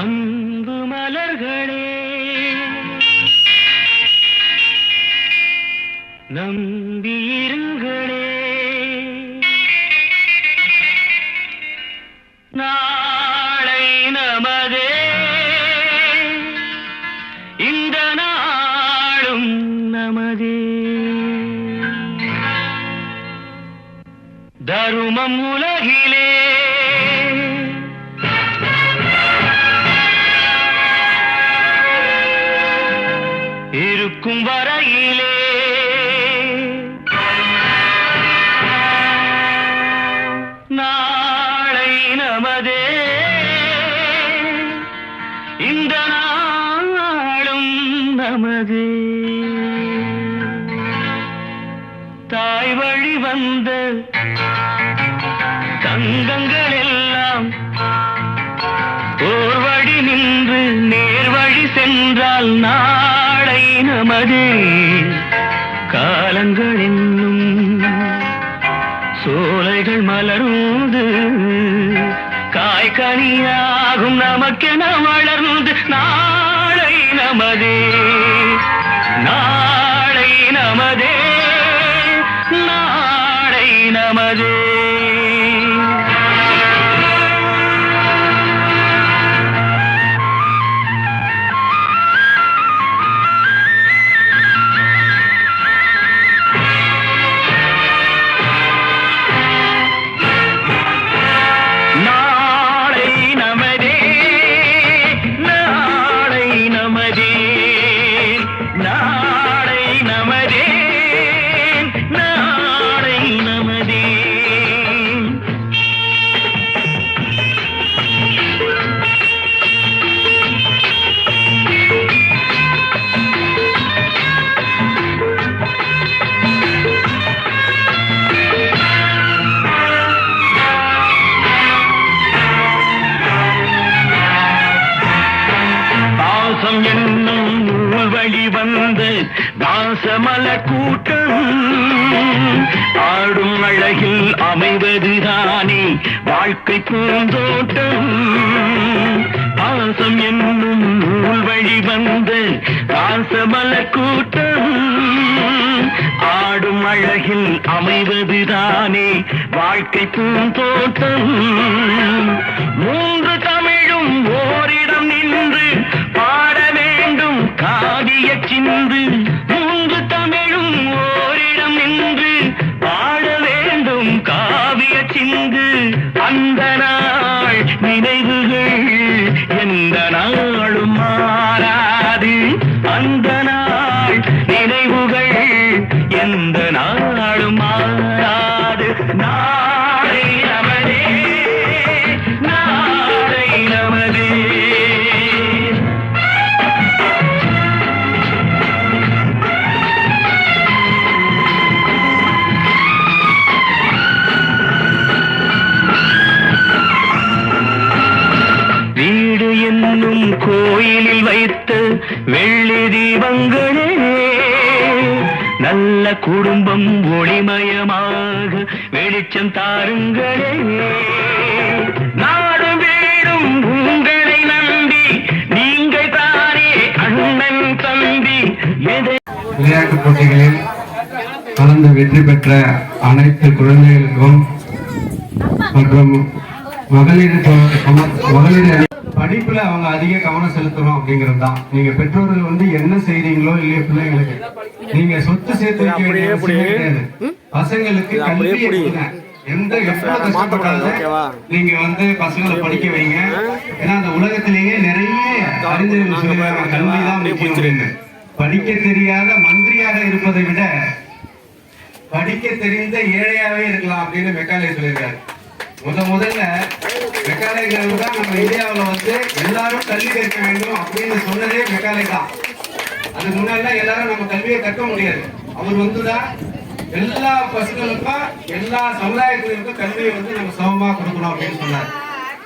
அன்பு மலர்களே நம்பியிருங்களே, நாளை நமதே, இந்த நாளும் நமதே. தருமம் உலகிலே இருக்கும் வரையிலே நாளை நமதே, இந்த நாளும் நமதே. தாய் வழி வந்த தங்கங்கள் எல்லாம் ஓர் வழி நின்று நேர் வழி சென்றால் நாளை நமதே. காலங்கள் என்னும் சோலைகள் மலர்ந்து காய்கனியாகும் நமக்கென வளர்ந்து நாளை நமதே, நாளை நமதே, நாளை நமதே. என்னும் நூல் வழி வந்த தாசமல கூட்டம் ஆடும் அழகில் அமைவதுதானே வாழ்க்கை பூந்தோட்டம். பாசம் என்னும் நூல் வழி வந்த தாசமல கூட்டம் ஆடும் அழகில் அமைவதுதானே வாழ்க்கை பூந்தோட்டம். மூன்று தமிழும் ஓரிடம் நின்று பாட வேண்டும் காவிய சிந்து, மூன்று தமிழும் ஓரிடம் நின்று பாட வேண்டும் காவிய சிந்து. அந்த நாள் நினைவுகள் எந்த நாளும் மாறாது, அந்த நாள் நினைவுகள் எந்த நாளும் மாறாது. நாளை நமதே, நாளை நமதே. வீடு என்னும் கோயிலில் வைத்த வெள்ளி தீபங்களே, நல்ல குடும்பம் ஒளிமயமாக வெளிச்சம் தாருங்களே. நாடு வீடும் உங்களை நம்பி நீங்கள் தானே அண்ணன் தம்பி. விளையாட்டுப் போட்டிகளில் கலந்து வெற்றி பெற்ற அனைத்து குழந்தைகளுக்கும் மற்றும் மகளிர் படிப்புல அவங்க அதிக கவனம் செலுத்தணும் அப்படிங்கிறது தான். நீங்க பெற்றோர்கள் வந்து என்ன செய்றீங்களோ இல்லையோ பிள்ளைங்களுக்கு நீங்க சொத்து சேர்த்து வைக்க வேண்டிய அவசியம் கிடையாது. பசங்களுக்கு கல்வியை கொடுங்க. எந்த எவ்வளவு கஷ்டப்படாத நீங்க வந்து பசங்களை படிக்க வைங்க. ஏன்னா அந்த உலகத்திலேயே நிறைய அறிஞர்கள் சொல்லுவாங்க கல்விதான் முக்கியம் அப்படின்னு. படிக்க தெரியாத மந்திரியாக இருப்பதை விட படிக்க தெரிந்த ஏழையாவே இருக்கலாம் அப்படின்னு மெக்காலே சொல்லியிருக்காரு. முதல்ல மெக்காலே தான் நம்ம இந்தியாவில் வந்து எல்லாரும் கல்வி கற்க வேண்டும் அப்படின்னு சொன்னதே மெக்காலே தான். அதுக்கு முன்னாடி எல்லாரும் நம்ம கல்வியை கற்க முடியாது. அவர் வந்துதான் எல்லா பசங்களுக்கும் எல்லா சமுதாயத்தினருக்கும் கல்வியை வந்து நம்ம சமமா கொடுக்கணும் அப்படின்னு சொன்னார்.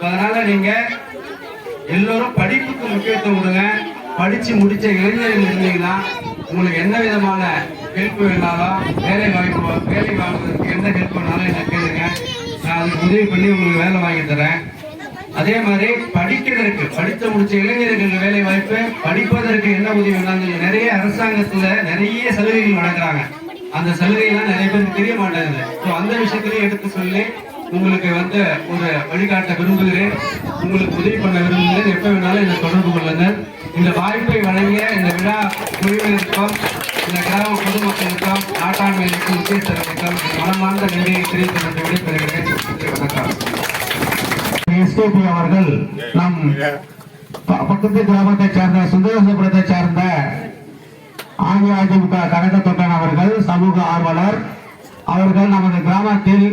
அதனால நீங்க எல்லோரும் படிப்புக்கு முக்கியத்துவம் கொடுங்க. படிச்சு முடிச்ச இளைஞர்கள் இருந்தீங்கன்னா உங்களுக்கு என்ன விதமான ஹெல்ப் வேணாலும் வேலை வாங்குவதற்கு எந்த ஹெல்ப் வேணாலும் என்ன கேளுங்க. நான் அதுக்கு உதவி பண்ணி உங்களுக்கு வேலை வாங்கி தரேன். அதே மாதிரி படிக்கிறதுக்கு படித்து முடிச்ச இளைஞர்களுக்கு வேலை வாய்ப்பு, படிப்பதற்கு என்ன உதவி வேணாலும் நிறைய அரசாங்கத்துல நிறைய சலுகைகள் வழங்குறாங்க. அந்த சலுகைலாம் நிறைய பேருக்கு தெரிய மாட்டேங்குது. அந்த விஷயத்திலையும் எடுத்து சொல்லி உங்களுக்கு வந்து ஒரு வழிகாட்ட விரும்புகிறேன், உங்களுக்கு உதவி பண்ண விரும்புகிறேன். எப்ப வேணாலும் என்னை தொடர்பு கொள்ளுங்கள். இந்த வாய்ப்பை வழங்கிய இந்த விழா குழுவினருக்கும் இந்த கிராம பொதுமக்களுக்கும் நாட்டாண்மைக்கும் முக்கியஸ்தர்களுக்கும் மனமார்ந்த நன்றியை தெரிவித்து விடைபெறுகிறேன். வணக்கம். எஸ்கேபி அவர்கள் நம் பக்கத்து கிராமத்தை சேர்ந்த சுந்தரசபுரத்தை சேர்ந்த அஇஅதிமுக கழக தொண்டன் அவர்கள், சமூக ஆர்வலர் அவர்கள் நமது கிராமத்தில்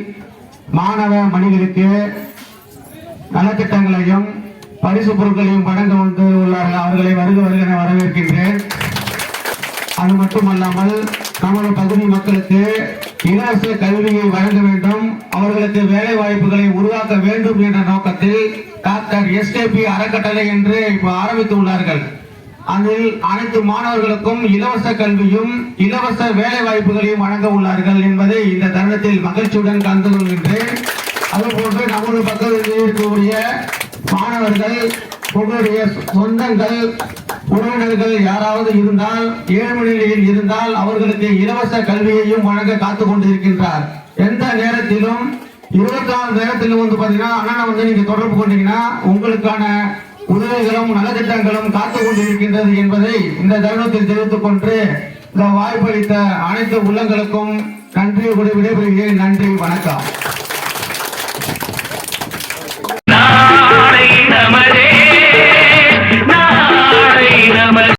மாணவ மணிகளுக்கு நலத்திட்டங்களையும் பரிசு பொருட்களையும் வழங்க வந்து உள்ளார்கள். அவர்களை வருக வரவேற்கின்றேன். அது மட்டுமல்லாமல் நமது பகுதி மக்களுக்கு இலவச கல்வியை வழங்க வேண்டும், அவர்களுக்கு வேலை வாய்ப்புகளை உருவாக்க வேண்டும் என்ற நோக்கத்தில் டாக்டர் எஸ்கேபி அறக்கட்டளை என்று இப்போ ஆரம்பித்துள்ளார்கள். அதில் அனைத்து மாணவர்களுக்கும் இலவச கல்வியும் இலவச வேலை வாய்ப்புகளையும் வழங்க உள்ளார்கள் என்பதை இந்த தருணத்தில் மகிழ்ச்சியுடன் கலந்து கொள்கின்றேன். அதுபோன்று நமது பக்கத்தில் இருக்கக்கூடிய மாணவர்கள், உங்களுடைய சொந்தங்கள், உறவினர்கள் யாராவது இருந்தால், ஏழ்மை நிலையில் இருந்தால் அவர்களுக்கு இலவச கல்வியையும் வழங்க காத்துக் கொண்டிருக்கின்றார். எந்த நேரத்திலும் 24 நேரத்திலும் வந்து பாத்தீங்கன்னா அண்ணனை வந்து நீங்க தொடர்பு கொண்டீங்கன்னா உங்களுக்கான உதவிகளும் நலத்திட்டங்களும் காத்துக் கொண்டிருக்கின்றது என்பதை இந்த தருணத்தில் தெரிவித்துக் கொண்டு இந்த வாய்ப்பளித்த அனைத்து உள்ளங்களுக்கும் நன்றி விடைபெறுகிறேன். நன்றி, வணக்கம்.